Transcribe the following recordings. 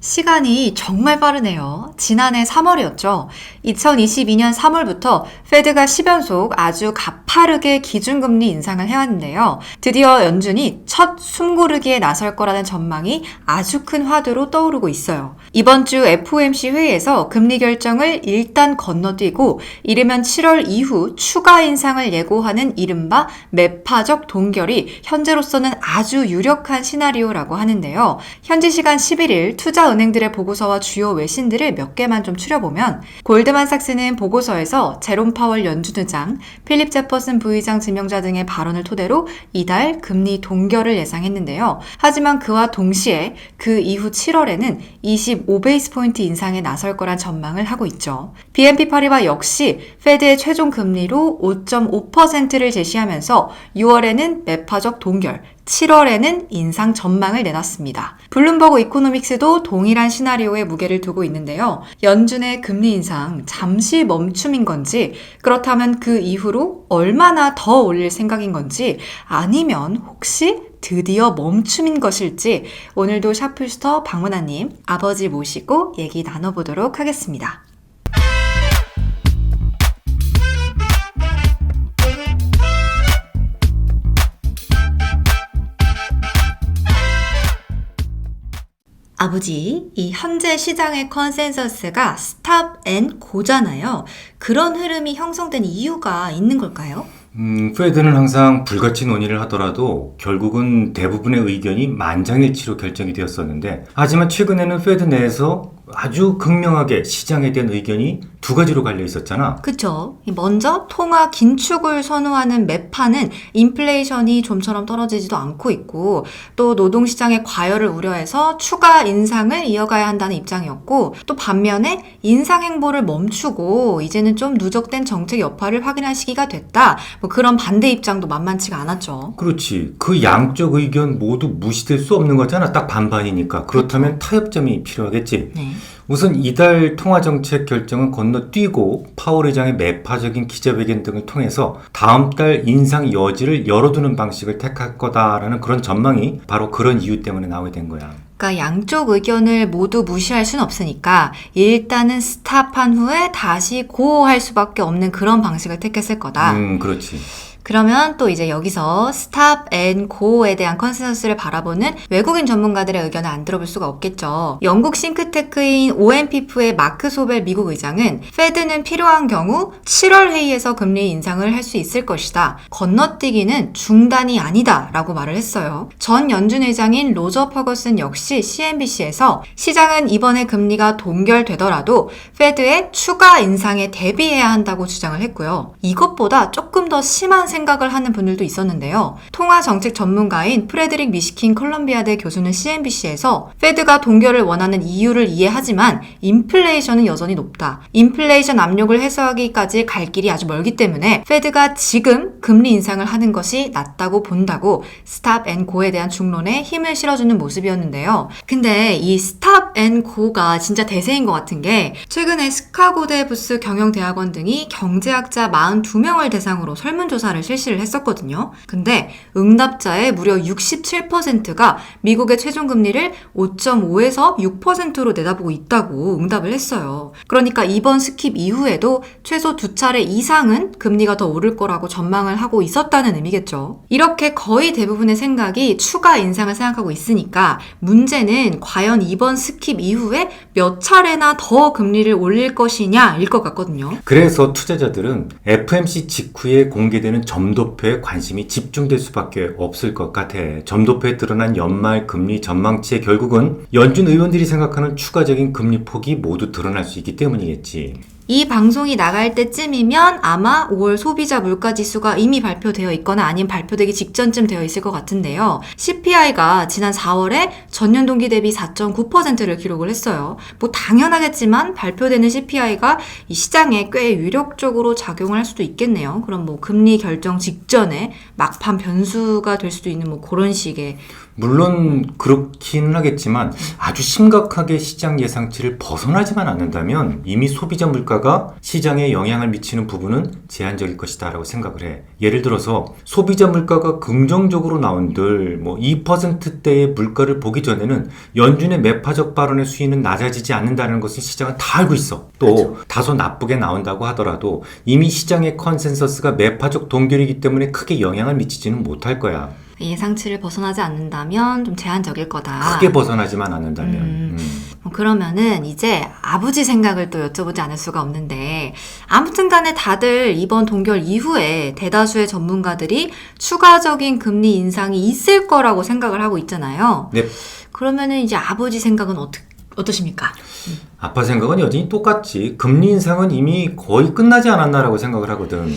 시간이 정말 빠르네요. 지난해 3월이었죠. 2022년 3월부터 페드가 10연속 아주 가파르게 기준금리 인상을 해왔는데요. 드디어 연준이 첫 숨고르기에 나설 거라는 전망이 아주 큰 화두로 떠오르고 있어요. 이번 주 FOMC 회의에서 금리 결정을 일단 건너뛰고 이르면 7월 이후 추가 인상을 예고하는 이른바 매파적 동결이 현재로서는 아주 유력한 시나리오라고 하는데요. 현지 시간 11일 투자은행들의 보고서와 주요 외신들을 몇 개만 좀 추려보면 골드만삭스는 보고서에서 제롬 파월 연준 의장, 필립 제퍼슨 부의장 지명자 등의 발언을 토대로 이달 금리 동결을 예상했는데요. 하지만 그와 동시에 그 이후 7월에는 25베이스 포인트 인상에 나설 거란 전망을 하고 있죠. BNP 파리바 역시 페드의 최종 금리로 5.5%를 제시하면서 6월에는 매파적 동결, 7월에는 인상 전망을 내놨습니다. 블룸버그 이코노믹스도 동일한 시나리오에 무게를 두고 있는데요. 연준의 금리 인상 잠시 멈춤인 건지, 그렇다면 그 이후로 얼마나 더 올릴 생각인 건지, 아니면 혹시 드디어 멈춤인 것일지 오늘도 샤플스터 박문아님 아버지 모시고 얘기 나눠보도록 하겠습니다. 아버지, 이 현재 시장의 컨센서스가 스탑 앤 고잖아요. 그런 흐름이 형성된 이유가 있는 걸까요? 페드는 항상 불같이 논의를 하더라도 결국은 대부분의 의견이 만장일치로 결정이 되었었는데, 하지만 최근에는 페드 내에서 아주 극명하게 시장에 대한 의견이 두 가지로 갈려 있었잖아. 그쵸. 먼저 통화 긴축을 선호하는 매파는 인플레이션이 좀처럼 떨어지지도 않고 있고, 또 노동시장의 과열을 우려해서 추가 인상을 이어가야 한다는 입장이었고, 또 반면에 인상 행보를 멈추고 이제는 좀 누적된 정책 여파를 확인할 시기가 됐다. 뭐 그런 반대 입장도 만만치가 않았죠. 그렇지. 그 양쪽 의견 모두 무시될 수 없는 거잖아. 딱 반반이니까. 그렇다면 타협점이 필요하겠지. 네. 우선 이달 통화정책 결정은 건너뛰고 파월 의장의 매파적인 기자회견 등을 통해서 다음 달 인상 여지를 열어두는 방식을 택할 거다라는 그런 전망이 바로 그런 이유 때문에 나오게 된 거야. 그러니까 양쪽 의견을 모두 무시할 수는 없으니까 일단은 스탑한 후에 다시 고할 수밖에 없는 그런 방식을 택했을 거다. 그렇지. 그러면 또 이제 여기서 스탑 앤 고에 대한 컨센서스를 바라보는 외국인 전문가들의 의견을 안 들어볼 수가 없겠죠. 영국 싱크테크인 OMPF의 마크 소벨 미국 의장은 페드는 필요한 경우 7월 회의에서 금리 인상을 할 수 있을 것이다. 건너뛰기는 중단이 아니다 라고 말을 했어요. 전 연준 의장인 로저 퍼거슨 역시 CNBC에서 시장은 이번에 금리가 동결되더라도 페드의 추가 인상에 대비해야 한다고 주장을 했고요. 이것보다 조금 더 심한 생각을 하는 분들도 있었는데요. 통화정책 전문가인 프레드릭 미시킨 컬럼비아대 교수는 CNBC에서 페드가 동결을 원하는 이유를 이해하지만 인플레이션은 여전히 높다. 인플레이션 압력을 해소하기까지 갈 길이 아주 멀기 때문에 페드가 지금 금리 인상을 하는 것이 낫다고 본다고 스탑 앤 고에 대한 중론에 힘을 실어주는 모습이었는데요. 근데 이 스탑 앤 고가 진짜 대세인 것 같은 게 최근에 스카고대 부스 경영대학원 등이 경제학자 42명을 대상으로 설문조사를 실시를 했었거든요. 근데 응답자의 무려 67%가 미국의 최종 금리를 5.5에서 6%로 내다보고 있다고 응답을 했어요. 그러니까 이번 스킵 이후에도 최소 2차례 이상은 금리가 더 오를 거라고 전망을 하고 있었다는 의미겠죠. 이렇게 거의 대부분의 생각이 추가 인상을 생각하고 있으니까 문제는 과연 이번 스킵 이후에 몇 차례나 더 금리를 올릴 것이냐일 것 같거든요. 그래서 투자자들은 FMC 직후에 공개되는 점도표에 관심이 집중될 수밖에 없을 것 같아. 점도표에 드러난 연말 금리 전망치에 결국은 연준 의원들이 생각하는 추가적인 금리 폭이 모두 드러날 수 있기 때문이겠지. 이 방송이 나갈 때쯤이면 아마 5월 소비자 물가지수가 이미 발표되어 있거나 아니면 발표되기 직전쯤 되어 있을 것 같은데요. CPI가 지난 4월에 전년 동기 대비 4.9%를 기록을 했어요. 뭐 당연하겠지만 발표되는 CPI가 이 시장에 꽤 유력적으로 작용을 할 수도 있겠네요. 그럼 뭐 금리 결정 직전에 막판 변수가 될 수도 있는 뭐 그런 식의 물론 그렇기는 하겠지만 아주 심각하게 시장 예상치를 벗어나지만 않는다면 이미 소비자 물가가 시장에 영향을 미치는 부분은 제한적일 것이다 라고 생각을 해. 예를 들어서 소비자 물가가 긍정적으로 나온들 2%대의 물가를 보기 전에는 연준의 매파적 발언의 수위는 낮아지지 않는다는 것을 시장은 다 알고 있어. 또 그렇죠. 다소 나쁘게 나온다고 하더라도 이미 시장의 컨센서스가 매파적 동결이기 때문에 크게 영향을 미치지는 못할 거야. 예상치를 벗어나지 않는다면 좀 제한적일 거다. 크게 벗어나지만 않는다면. 그러면은 이제 아버지 생각을 또 여쭤보지 않을 수가 없는데 아무튼 간에 다들 이번 동결 이후에 대다수의 전문가들이 추가적인 금리 인상이 있을 거라고 생각을 하고 있잖아요. 네. 그러면은 이제 아버지 생각은 어떠십니까? 아빠 생각은 여전히 똑같지. 금리 인상은 이미 거의 끝나지 않았나라고 생각을 하거든.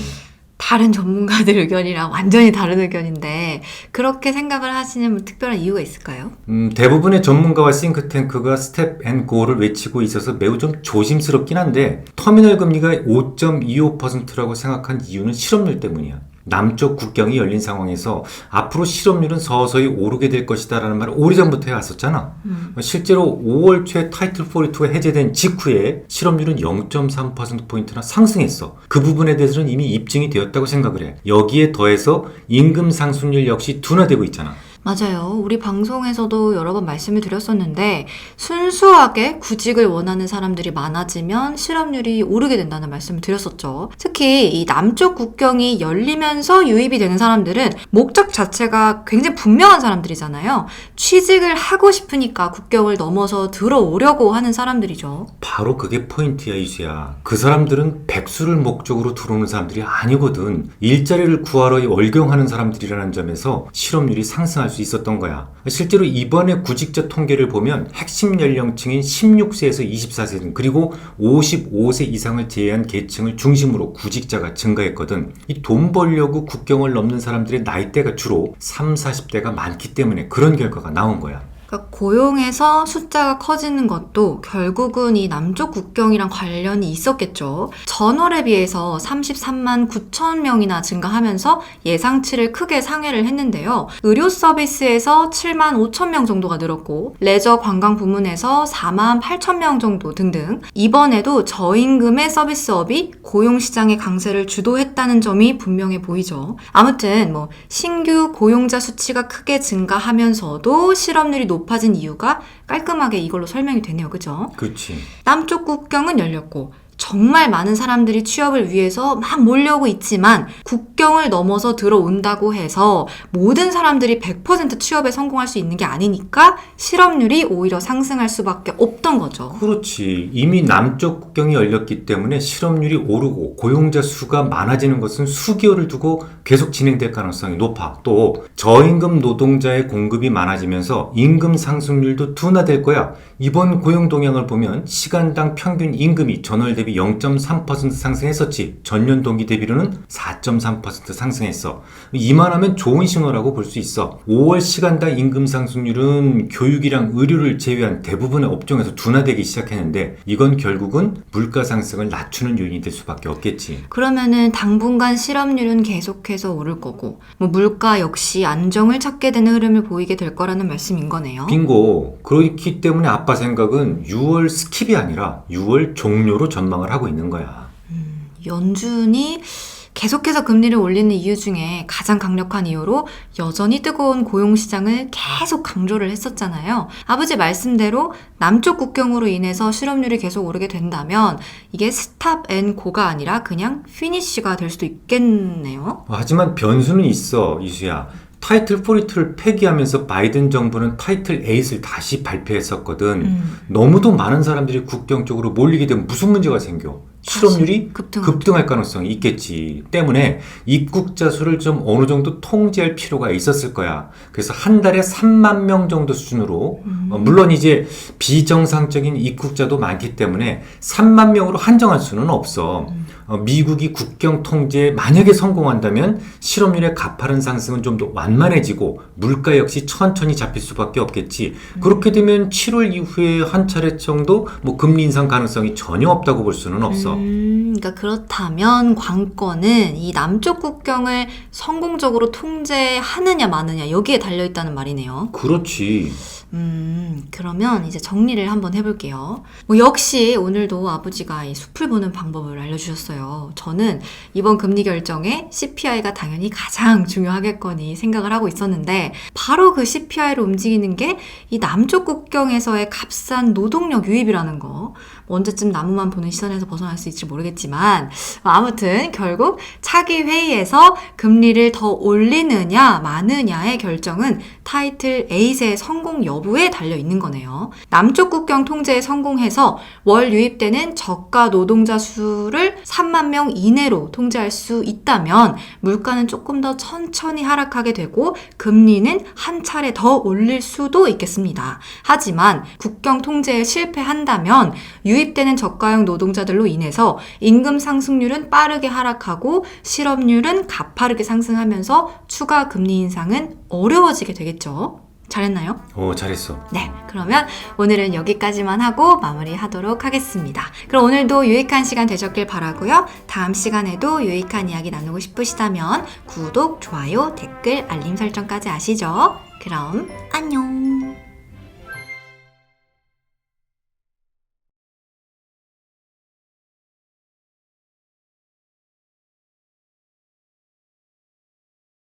다른 전문가들 의견이랑 완전히 다른 의견인데 그렇게 생각을 하시는 특별한 이유가 있을까요? 대부분의 전문가와 싱크탱크가 스텝 앤 고를 외치고 있어서 매우 좀 조심스럽긴 한데 터미널 금리가 5.25%라고 생각한 이유는 실업률 때문이야. 남쪽 국경이 열린 상황에서 앞으로 실업률은 서서히 오르게 될 것이다 라는 말을 오래전부터 해왔었잖아. 실제로 5월 초 타이틀 42가 해제된 직후에 실업률은 0.3%포인트나 상승했어. 그 부분에 대해서는 이미 입증이 되었다고 생각을 해. 여기에 더해서 임금 상승률 역시 둔화되고 있잖아. 맞아요. 우리 방송에서도 여러 번 말씀을 드렸었는데 순수하게 구직을 원하는 사람들이 많아지면 실업률이 오르게 된다는 말씀을 드렸었죠. 특히 이 남쪽 국경이 열리면서 유입이 되는 사람들은 목적 자체가 굉장히 분명한 사람들이잖아요. 취직을 하고 싶으니까 국경을 넘어서 들어오려고 하는 사람들이죠. 바로 그게 포인트야, 이수야. 그 사람들은 백수를 목적으로 들어오는 사람들이 아니거든. 일자리를 구하러 월경하는 사람들이라는 점에서 실업률이 상승할 수 있었던 거야. 실제로 이번에 구직자 통계를 보면 핵심 연령층인 16세에서 24세 등 그리고 55세 이상을 제외한 계층을 중심으로 구직자가 증가했거든. 이 돈 벌려고 국경을 넘는 사람들의 나이대가 주로 30, 40대가 많기 때문에 그런 결과가 나온 거야. 그러니까 고용에서 숫자가 커지는 것도 결국은 이 남쪽 국경이랑 관련이 있었겠죠. 전월에 비해서 33만 9천 명이나 증가하면서 예상치를 크게 상회를 했는데요. 의료 서비스에서 7만 5천 명 정도가 늘었고 레저 관광 부문에서 4만 8천 명 정도 등등 이번에도 저임금의 서비스업이 고용시장의 강세를 주도했다는 점이 분명해 보이죠. 아무튼 신규 고용자 수치가 크게 증가하면서도 실업률이 높아진 이유가 깔끔하게 이걸로 설명이 되네요. 그죠? 그렇지. 남쪽 국경은 열렸고 정말 많은 사람들이 취업을 위해서 막 몰려오고 있지만 국경을 넘어서 들어온다고 해서 모든 사람들이 100% 취업에 성공할 수 있는 게 아니니까 실업률이 오히려 상승할 수밖에 없던 거죠. 그렇지. 이미 남쪽 국경이 열렸기 때문에 실업률이 오르고 고용자 수가 많아지는 것은 수개월을 두고 계속 진행될 가능성이 높아. 또 저임금 노동자의 공급이 많아지면서 임금 상승률도 둔화될 거야. 이번 고용 동향을 보면 시간당 평균 임금이 전월 대비 0.3% 상승했었지. 전년 동기 대비로는 4.3% 상승했어. 이만하면 좋은 신호라고 볼 수 있어. 5월 시간당 임금 상승률은 교육이랑 의료를 제외한 대부분의 업종에서 둔화되기 시작했는데 이건 결국은 물가 상승을 낮추는 요인이 될 수밖에 없겠지. 그러면은 당분간 실업률은 계속해서 오를 거고 물가 역시 안정을 찾게 되는 흐름을 보이게 될 거라는 말씀인 거네요. 빙고. 그렇기 때문에 아빠 생각은 6월 스킵이 아니라 6월 종료로 전망을 하고 있는 거야. 연준이 계속해서 금리를 올리는 이유 중에 가장 강력한 이유로 여전히 뜨거운 고용시장을 계속 강조를 했었잖아요. 아버지 말씀대로 남쪽 국경으로 인해서 실업률이 계속 오르게 된다면 이게 스탑 앤 고가 아니라 그냥 피니쉬가 될 수도 있겠네요. 하지만 변수는 있어, 이수야. 타이틀 42를 폐기하면서 바이든 정부는 타이틀 8을 다시 발표했었거든. 너무도 많은 사람들이 국경 쪽으로 몰리게 되면 무슨 문제가 생겨? 실업률이 급등할 가능성이 있겠지. 때문에 입국자 수를 좀 어느 정도 통제할 필요가 있었을 거야. 그래서 한 달에 3만 명 정도 수준으로 물론 이제 비정상적인 입국자도 많기 때문에 3만 명으로 한정할 수는 없어. 미국이 국경 통제에 만약에 성공한다면 실업률의 가파른 상승은 좀 더 완만해지고 물가 역시 천천히 잡힐 수밖에 없겠지. 그렇게 되면 7월 이후에 한 차례 정도 뭐 금리 인상 가능성이 전혀 없다고 볼 수는 없어. 그러니까 그렇다면 관건은 이 남쪽 국경을 성공적으로 통제하느냐 마느냐 여기에 달려있다는 말이네요. 그렇지. 그러면 이제 정리를 한번 해볼게요. 뭐 역시 오늘도 아버지가 이 숲을 보는 방법을 알려주셨어요. 저는 이번 금리 결정에 CPI가 당연히 가장 중요하겠거니 생각을 하고 있었는데 바로 그 CPI로 움직이는 게 이 남쪽 국경에서의 값싼 노동력 유입이라는 거. 언제쯤 나무만 보는 시선에서 벗어날 수 있을지 모르겠지만 아무튼 결국 차기 회의에서 금리를 더 올리느냐 마느냐의 결정은 타이틀 8의 성공 여부에 달려 있는 거네요. 남쪽 국경 통제에 성공해서 월 유입되는 저가 노동자 수를 3만 명 이내로 통제할 수 있다면 물가는 조금 더 천천히 하락하게 되고 금리는 한 차례 더 올릴 수도 있겠습니다. 하지만 국경 통제에 실패한다면 유입되는 저가형 노동자들로 인해서 임금 상승률은 빠르게 하락하고 실업률은 가파르게 상승하면서 추가 금리 인상은 어려워지게 되겠죠. 잘했나요? 잘했어. 네, 그러면 오늘은 여기까지만 하고 마무리하도록 하겠습니다. 그럼 오늘도 유익한 시간 되셨길 바라고요. 다음 시간에도 유익한 이야기 나누고 싶으시다면 구독, 좋아요, 댓글, 알림 설정까지 아시죠? 그럼 안녕!